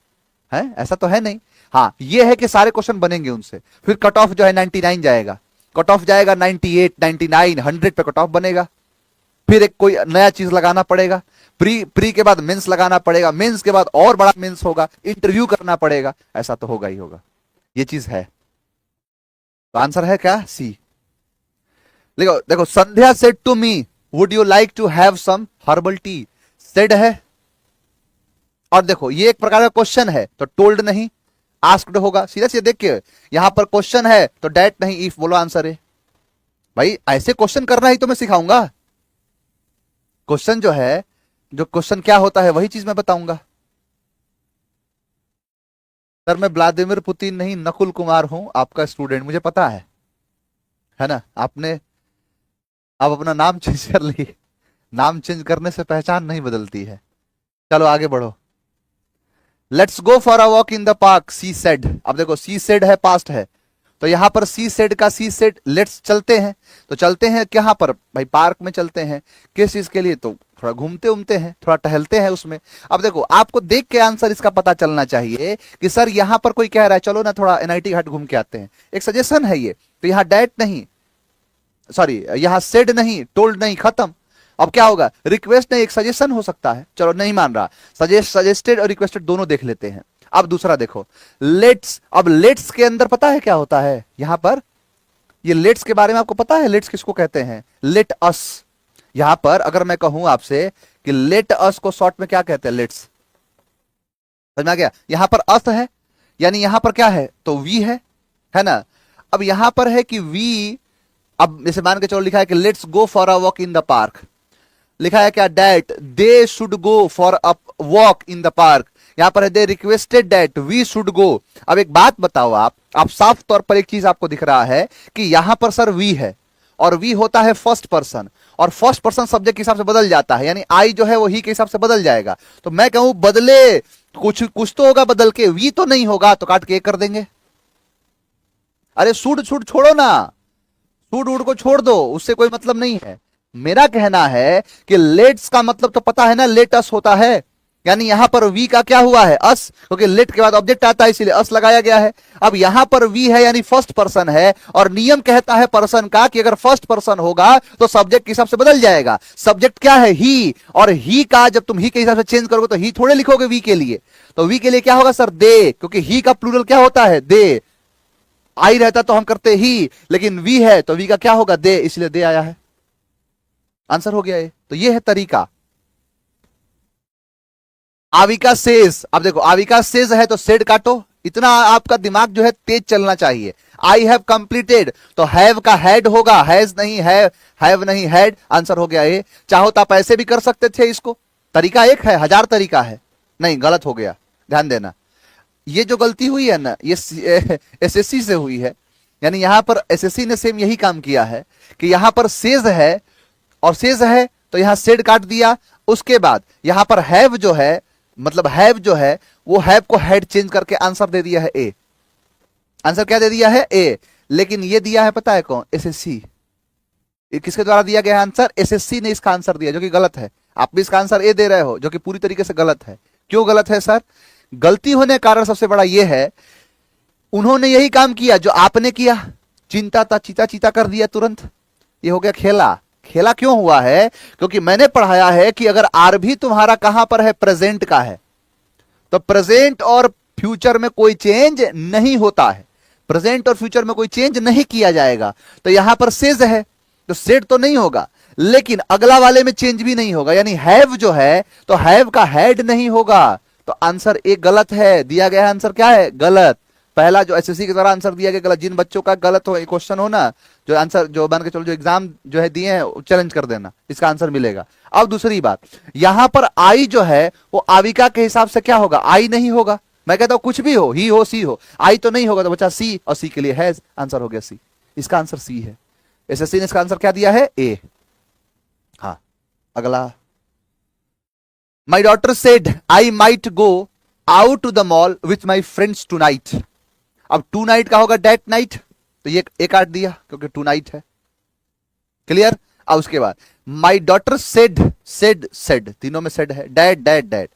ऐसा तो है नहीं। हाँ, ये है कि सारे क्वेश्चन बनेंगे उनसे। फिर कट ऑफ जो है 99 जाएगा, कट ऑफ जाएगा 98, 99, 100 पे कट ऑफ बनेगा। फिर एक कोई नया चीज लगाना पड़ेगा, प्री के बाद मेंस लगाना पड़ेगा, मेंस के बाद और बड़ा मेंस होगा, इंटरव्यू करना पड़ेगा, ऐसा तो होगा ही होगा। ये चीज है। तो आंसर है क्या? सी। देखो देखो, Sandhya said to me would you like to have some herbal tea. Said है, और देखो ये एक प्रकार का क्वेश्चन है, तो टोल्ड नहीं, आस्क्ड होगा। सीधा सीधा देख के, यहां पर क्वेश्चन है तो डेट नहीं, इफ बोलो आंसर है। भाई ऐसे क्वेश्चन करना ही तो मैं सिखाऊंगा। क्वेश्चन जो है, जो क्वेश्चन क्या होता है वही चीज मैं बताऊंगा। सर मैं व्लादिमीर पुतिन नहीं, नकुल कुमार हूं, आपका स्टूडेंट, मुझे पता है ना। आपने अब अपना नाम चेंज कर लिए, नाम चेंज करने से पहचान नहीं बदलती है। चलो आगे बढ़ो। Let's go for a walk in the park, she said. अब देखो सी सेड है, पास्ट है, तो यहां पर सी सेड का सी सेड, लेट्स चलते हैं। तो चलते हैं कहां पर? भाई पार्क में चलते हैं। किस चीज के लिए? तो थोड़ा घूमते उमते हैं, थोड़ा टहलते हैं उसमें। अब देखो आपको देख के आंसर इसका पता चलना चाहिए कि सर यहां पर कोई कह रहा है चलो ना थोड़ा एनआईटी घाट घूम के आते हैं, एक सजेशन है ये। तो यहां डेट नहीं, सॉरी यहां सेड नहीं, टोल्ड नहीं, खत्म। अब क्या होगा? रिक्वेस्ट नहीं, एक सजेशन हो सकता है। चलो नहीं मान रहा, सजेस्टेड और रिक्वेस्टेड दोनों देख लेते हैं। अब दूसरा देखो, लेट्स। अब लेट्स के अंदर पता है क्या होता है? यहां पर ये लेट्स के बारे में आपको पता है? लेट्स किसको कहते हैं? Let us. यहां पर अगर मैं कहूं आपसे कि लेट अस को शॉर्ट में क्या कहते हैं? लेट्स। समझ में आ गया? यहां पर अस है, यानी यहां पर क्या है? तो वी है ना। अब यहां पर है कि वी, अब जैसे मान के चलो लिखा है कि let's go for a walk in the park, लिखा है क्या? That they should go for a walk in the park. यहां पर है they requested that we should go. अब एक बात बताओ, आप साफ तौर पर एक चीज आपको दिख रहा है कि यहां पर सर वी है, और वी होता है फर्स्ट पर्सन, और फर्स्ट पर्सन सब्जेक्ट के हिसाब से बदल जाता है, यानी आई जो है वो ही के हिसाब से बदल जाएगा। तो मैं कहूं बदले, कुछ तो होगा बदल के, वी तो नहीं होगा, तो काट के कर देंगे। अरे शुड शुड छोड़ो ना, शुड वुड को छोड़ दो, उससे कोई मतलब नहीं है। मेरा कहना है कि लेट्स का मतलब तो पता है ना, लेट अस होता है, यानी यहां पर वी का क्या हुआ है? अस, क्योंकि लेट के बाद ऑब्जेक्ट आता है इसीलिए अस लगाया गया है। अब यहां पर वी है यानी फर्स्ट पर्सन है, और नियम कहता है पर्सन का कि अगर फर्स्ट पर्सन होगा तो सब्जेक्ट के हिसाब से बदल जाएगा। सब्जेक्ट क्या है? ही, और ही का जब तुम ही के हिसाब से चेंज करोगे तो ही थोड़े लिखोगे वी के लिए, तो वी के लिए क्या होगा सर? दे, क्योंकि ही का प्लूरल क्या होता है? दे। आई रहता तो हम करते ही, लेकिन वी है तो वी का क्या होगा? दे, इसलिए दे आया है। आंसर हो गया ये। तो ये है तरीका। आविका सेज। अब देखो आविका सेज है तो सेड काटो, इतना आपका दिमाग जो है तेज चलना चाहिए। आई हैव कंप्लीटेड, तो हैव का हैड होगा, हैज नहीं हैव नहीं हैड। आंसर हो गया ये। चाहो तो आप ऐसे भी कर सकते थे इसको, तरीका एक है, हजार तरीका है। नहीं, गलत हो गया, ध्यान देना। ये जो गलती हुई है ना, ये एसएससी से हुई है। यानी यहां पर एसएससी ने सेम यही काम किया है कि यहां पर सेज है, और सेज है तो यहां सेड काट दिया। उसके बाद यहां पर हैव जो है, मतलब हैव जो है, वो हैव को हैड चेंज करके आंसर दे दिया है ए। आंसर क्या दे दिया है? ए। लेकिन ये दिया है पता है कौन? एसएससी। किसके द्वारा दिया गया है आंसर? एसएससी ने इसका आंसर दिया, जो कि गलत है। आप भी इसका आंसर ए दे रहे हो, जो कि पूरी तरीके से गलत है। क्यों गलत है सर? गलती होने का कारण सबसे बड़ा यह है, उन्होंने यही काम किया जो आपने किया, चिंता था, चीता चीता कर दिया तुरंत। ये हो गया खेला। खेला क्यों हुआ है? क्योंकि मैंने पढ़ाया है कि अगर आर भी तुम्हारा कहां पर है? प्रेजेंट का है, तो प्रेजेंट और फ्यूचर में कोई चेंज नहीं होता है। प्रेजेंट और फ्यूचर में कोई चेंज नहीं किया जाएगा। तो यहां पर सेज है तो सेड तो नहीं होगा, लेकिन अगला वाले में चेंज भी नहीं होगा, यानी हैव जो है तो हैव का हैड नहीं होगा। तो आंसर एक गलत है, दिया गया आंसर क्या है? गलत। पहला जो एसएससी के द्वारा आंसर दिया गया गलत। जिन बच्चों का गलत हो क्वेश्चन हो ना, जो आंसर जो मान के चलो जो एग्जाम जो है दिए हैं, चैलेंज कर देना, इसका आंसर मिलेगा। अब दूसरी बात, यहां पर आई जो है वो आविका के हिसाब से क्या होगा? आई नहीं होगा। मैं कहता हूं कुछ भी हो, ही हो सी हो, आई तो नहीं होगा, तो बचा सी, और सी के लिए हैज। आंसर हो गया सी। इसका आंसर सी है। एसएससी ने इसका आंसर क्या दिया है? ए। हाँ, अगला। My daughter said I might go out to the mall with my friends tonight. अब टू नाइट का होगा डेट नाइट, तो ये एक काट दिया क्योंकि टू नाइट है। क्लियर? अब उसके बाद माई डॉटर सेड, सेड तीनों में सेड है, डैड डैड डैड।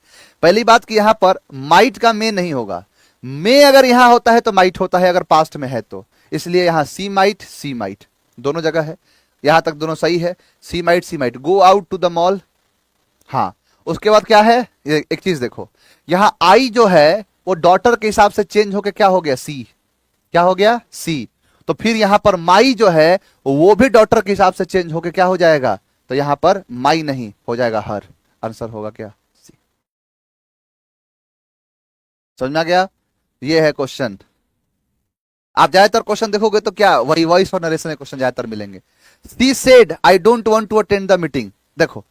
पहली बात कि यहां पर माइट का में नहीं होगा, मे अगर यहां होता है तो माइट होता है, अगर पास्ट में है तो, इसलिए यहां सी माइट दोनों जगह है, यहां तक दोनों सही है। She might go out to the mall. हाँ, उसके बाद क्या है, एक चीज देखो, यहां आई जो है वो डॉटर के हिसाब से चेंज होके क्या हो गया, सी। क्या हो गया, सी। तो फिर यहां पर माई जो है वो भी डॉटर के हिसाब से चेंज होके क्या हो जाएगा, तो यहां पर माई नहीं हो जाएगा हर। आंसर होगा क्या, सी। समझ में आ गया, ये है क्वेश्चन। आप ज्यादातर क्वेश्चन देखोगे तो क्या वही वॉइस और नरेशन क्वेश्चन ज्यादातर मिलेंगे। She said I don't want to attend the meeting. देखो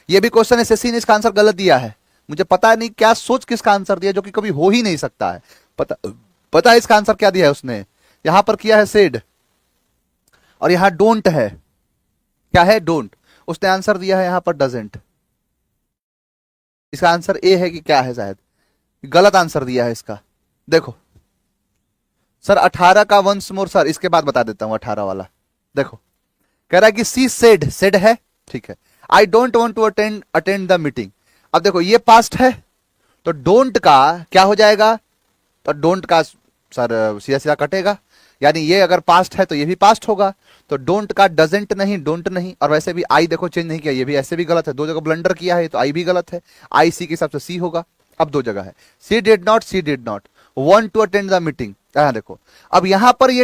ये भी क्वेश्चन एसएससी ने इसका आंसर गलत दिया है। मुझे पता नहीं क्या सोच किसका आंसर दिया जो कि कभी हो ही नहीं सकता है। पता पता है इसका आंसर क्या दिया है उसने, यहां पर किया है सेड और यहां डोंट है, क्या है डोंट। उसने आंसर दिया है यहां पर डजेंट। इसका आंसर ए है कि क्या है, शायद गलत आंसर दिया है इसका। देखो सर 18 का वंस मोर सर, इसके बाद बता देता हूं 18 वाला। देखो कह रहा है कि सी सेड, सेड है ठीक है, I don't want to attend attend the meeting. अब देखो ये पास्ट है तो डोंट का क्या हो जाएगा, तो डोंट का सर सीधा सीधा कटेगा, यानी ये अगर पास्ट है तो ये भी पास्ट होगा। तो डोंट का डजेंट नहीं, डोंट नहीं, और वैसे भी आई देखो चेंज नहीं किया, ये भी ऐसे भी गलत है, दो जगह ब्लंडर किया है तो आई भी गलत है। आई सी के हिसाब से सी होगा। अब दो जगह है, she did not want to attend the meeting. देखो अब यहां पर ये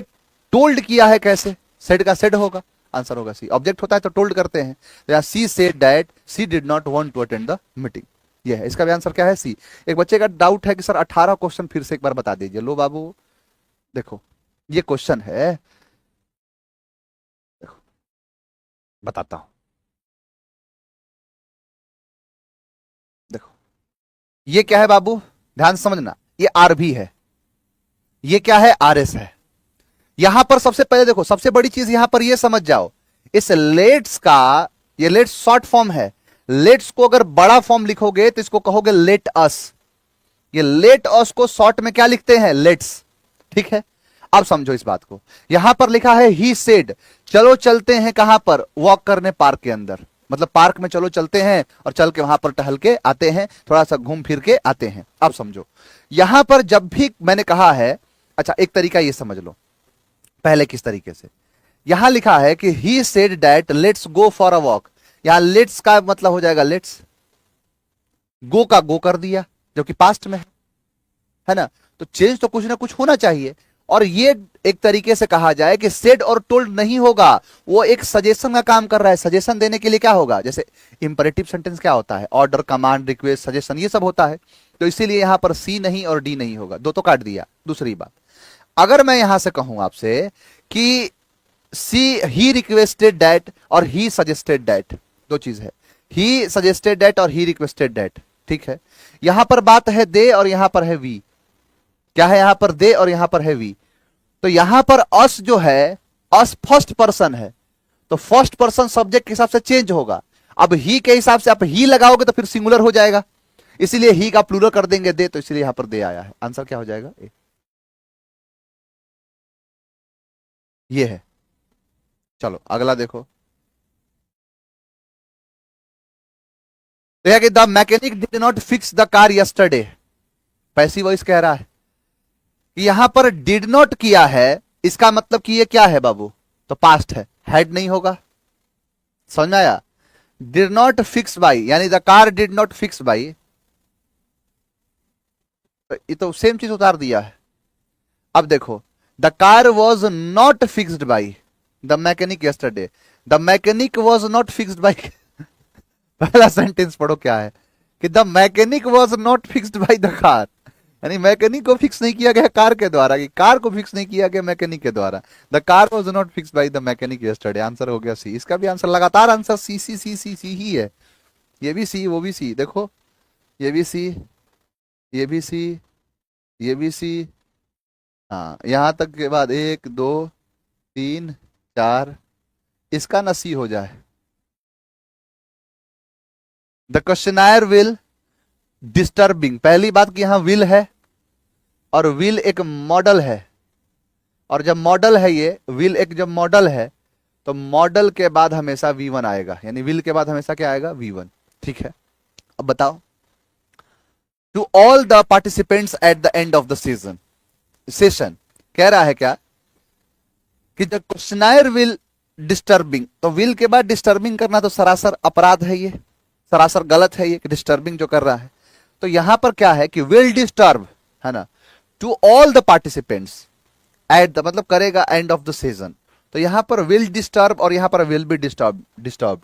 टोल्ड किया है, कैसे, सेड का सेड होगा, आंसर होगा सी। ऑब्जेक्ट होता है तो टोल्ड करते हैं, तो यहां she said that she did not want to attend the meeting. ये है इसका भी आंसर क्या है, सी। एक बच्चे का डाउट है कि सर 18 क्वेश्चन फिर से एक बार बता दीजिए। लो बाबू देखो ये क्वेश्चन है, देखो बताता हूं। देखो ये क्या है बाबू, ध्यान से समझना, ये आर भी है, ये क्या है आर एस है। यहां पर सबसे पहले देखो, सबसे बड़ी चीज यहां पर ये समझ जाओ, इस लेट्स का, ये लेट्स शॉर्ट फॉर्म है। लेट्स को अगर बड़ा फॉर्म लिखोगे तो इसको कहोगे लेट अस। ये लेट अस को शॉर्ट में क्या लिखते हैं, लेट्स। ठीक है, अब समझो इस बात को। यहां पर लिखा है ही सेड, चलो चलते हैं कहां पर, वॉक करने पार्क के अंदर, मतलब पार्क में चलो चलते हैं और चल के वहां पर टहल के आते हैं, थोड़ा सा घूम फिर के आते हैं। अब समझो यहां पर जब भी मैंने कहा है, अच्छा एक तरीका ये समझ लो पहले किस तरीके से, यहां लिखा है कि he said that let's go for a walk. यहां लेट्स का मतलब हो जाएगा लेट्स, गो का गो कर दिया जो कि पास्ट में है ना, तो चेंज तो कुछ ना कुछ होना चाहिए। और ये एक तरीके से कहा जाए कि सेड और टोल्ड नहीं होगा, वो एक सजेशन का काम कर रहा है। सजेशन देने के लिए क्या होगा, जैसे इंपरेटिव सेंटेंस क्या होता है, ऑर्डर, कमांड, रिक्वेस्ट, सजेशन, ये सब होता है। तो इसीलिए यहां पर सी नहीं और डी नहीं होगा, दो तो काट दिया। दूसरी बात, अगर मैं यहां से कहूं आपसे कि सी ही रिक्वेस्टेड दैट और ही सजेस्टेड दैट, दो चीज है, ही सजेस्टेड दैट और ही रिक्वेस्टेड दैट, ठीक है। यहां पर बात है दे और यहां पर है वी, क्या है यहां पर दे और यहां पर है वी। तो यहां पर अस जो है, अस फर्स्ट पर्सन है, तो फर्स्ट पर्सन सब्जेक्ट के हिसाब से चेंज होगा। अब ही के हिसाब से आप ही लगाओगे तो फिर सिंगुलर हो जाएगा, इसीलिए ही का प्लूरल कर देंगे दे, तो इसलिए यहां पर दे आया है। आंसर क्या हो जाएगा, ए। ये है। चलो अगला देखो, तो कि the mechanic did not fix the car yesterday. Passive voice कह रहा है कि यहां पर डिड नॉट किया है, इसका मतलब कि ये क्या है बाबू, तो पास्ट है, हैड नहीं होगा। समझ में आया, डिड नॉट फिक्स बाई यानी the car did not fix by, ये तो सेम चीज उतार दिया है। अब देखो the car was not fixed by the mechanic yesterday, the mechanic was not fixed by पहला सेंटेंस पढ़ो क्या है, कि the mechanic was not fixed by the car, यानी मैकेनिक को फिक्स नहीं किया गया कार के द्वारा, कि कार को फिक्स नहीं किया गया मैकेनिक के द्वारा। The car was not fixed by the mechanic yesterday, answer हो गया सी। इसका भी आंसर लगातार आंसर सी सी सी सी सी ही है। ये भी सी, वो भी सी, देखो ये भी सी, ये भी सी, ये भी सी, हाँ यहां तक के बाद एक दो तीन चार, इसका ना सी हो जाए। द क्वेश्चनायर विल डिस्टर्बिंग, पहली बात कि यहां विल है और विल एक मॉडल है, और जब मॉडल है ये विल एक जब मॉडल है तो मॉडल के बाद हमेशा V1 आएगा, यानी विल के बाद हमेशा क्या आएगा, V1। ठीक है, अब बताओ to all the participants at the end of the season session. कह रहा है क्या कि द क्वेश्चनायर विल डिस्टर्बिंग, तो विल के बाद डिस्टर्बिंग करना तो सरासर अपराध है, ये सरासर गलत है ये कि डिस्टर्बिंग जो कर रहा है। तो यहां पर क्या है कि विल डिस्टर्ब, है ना, to all the participants at the मतलब करेगा एंड ऑफ द सीजन। तो यहां पर विल डिस्टर्ब और यहां पर विल बी डिस्टर्ब,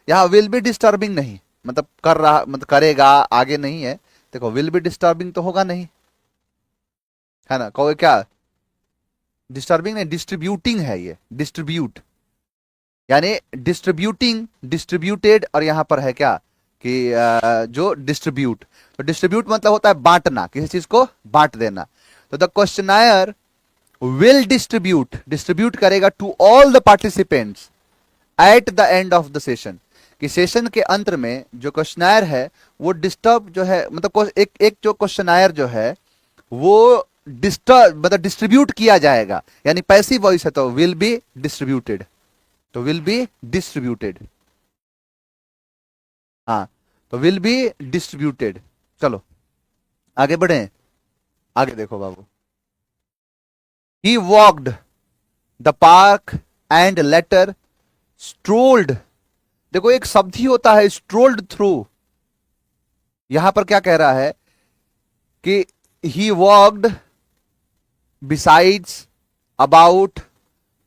यहां विल बी डिस्टर्बिंग नहीं, मतलब कर रहा मतलब करेगा आगे नहीं है। देखो विल बी डिस्टर्बिंग तो होगा नहीं, है ना, कहोगे क्या डिस्टर्बिंग नहीं, डिस्ट्रीब्यूटिंग है ये, डिस्ट्रीब्यूट यानी डिस्ट्रीब्यूटिंग, डिस्ट्रीब्यूटेड, और यहां पर है क्या कि जो डिस्ट्रीब्यूट, तो डिस्ट्रीब्यूट मतलब होता है बांटना, किसी चीज को बांट देना। तो the questionnaire will distribute, distribute करेगा to all the participants at the end of the session, कि सेशन के अंत में जो क्वेश्चनायर है वो डिस्टर्ब जो है, मतलब एक एक जो क्वेश्चनायर जो है वो डिस्टर्ब मतलब डिस्ट्रीब्यूट किया जाएगा, यानी पैसिव वॉइस है तो विल बी डिस्ट्रीब्यूटेड, तो विल बी डिस्ट्रीब्यूटेड, हाँ, तो विल बी डिस्ट्रीब्यूटेड। चलो आगे बढ़े, आगे देखो बाबू। He walked the park and later strolled, देखो एक शब्द ही होता है स्ट्रोल्ड थ्रू, यहां पर क्या कह रहा है कि ही वॉकड बिसाइड्स, अबाउट,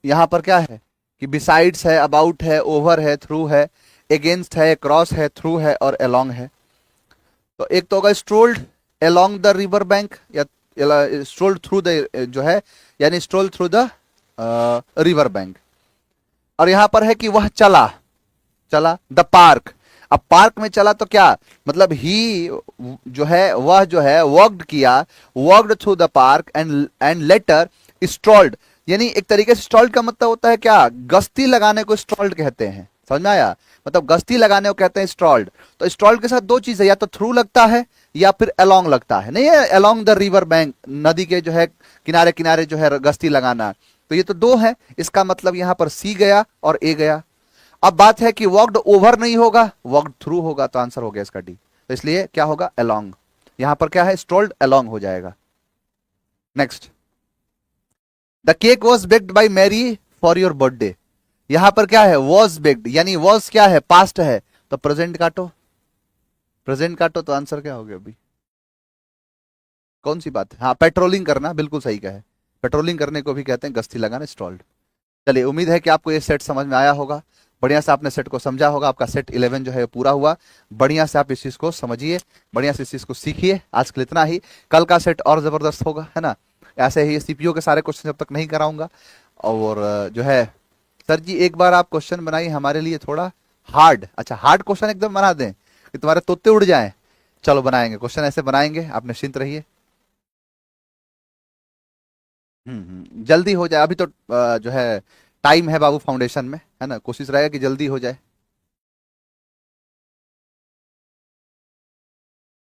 यहां पर क्या है कि बिसाइड्स है, अबाउट है, ओवर है, थ्रू है, अगेंस्ट है, क्रॉस है, थ्रू है और अलोंग है। तो एक तो होगा स्ट्रोल्ड अलोंग द रिवर बैंक, या स्ट्रोल्ड थ्रू द जो है यानी stroll through the river bank, और यहां पर है कि वह चला, चला द पार्क। अब पार्क में चला तो क्या मतलब ही जो है वह जो है वॉकड किया, walked through the park and later strolled, यानी एक तरीके से स्ट्रॉल्ड का मतलब होता है क्या, गश्ती लगाने को स्ट्रॉल्ड कहते हैं, समझ में आया, मतलब गश्ती लगाने को कहते हैं स्ट्रॉल्ड। तो स्ट्रॉल्ड के साथ दो चीज है, या तो थ्रू लगता है या फिर अलोंग लगता है, नहीं है अलोंग द रिवर बैंक, नदी के जो है किनारे किनारे जो है गश्ती लगाना, तो ये तो दो है, इसका मतलब यहां पर सी गया और ए गया। अब बात है कि वॉकड ओवर नहीं होगा, वॉकड थ्रू होगा, तो आंसर हो गया इसका डी, तो इसलिए क्या होगा अलोंग, यहां पर क्या है स्ट्रोल्ड अलोंग हो जाएगा। Next, the cake was baked by Mary for your birthday, यहां पर क्या है वॉज बेक्ड, यानी वॉज क्या है पास्ट है, तो प्रेजेंट काटो, प्रेजेंट काटो तो आंसर क्या हो गया अभी, कौन सी बात है, हाँ पेट्रोलिंग करना, बिल्कुल सही कहा है, पेट्रोलिंग करने को भी कहते हैं गश्ती लगाना स्ट्रॉल्ड। चलिए उम्मीद है कि आपको ये सेट समझ में आया होगा, बढ़िया से आपने सेट को समझा होगा, आपका सेट 11 जो है पूरा हुआ, बढ़िया से आप इस चीज को समझिए, बढ़िया से इस चीज को सीखिए। आज के लिए इतना ही, कल का सेट और जबरदस्त होगा, है ना, ऐसे ही सीपीओ के सारे क्वेश्चन जब तक नहीं कराऊंगा। और जो है सर जी एक बार आप क्वेश्चन बनाइए हमारे लिए थोड़ा हार्ड, अच्छा हार्ड क्वेश्चन एकदम बना दें कि तुम्हारे तोते उड़ जाएं। चलो बनाएंगे क्वेश्चन, ऐसे बनाएंगे, आप निश्चिंत रहिए। जल्दी हो जाए, अभी तो जो है टाइम है बाबू फाउंडेशन में, है ना, कोशिश रहेगा कि जल्दी हो जाए।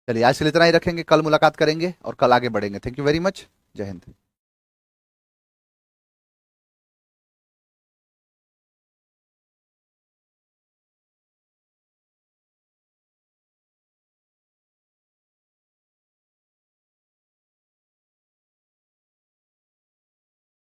चलिए आज के लिए इतना ही रखेंगे, कल मुलाकात करेंगे और कल आगे बढ़ेंगे। थैंक यू वेरी मच, जय हिंद।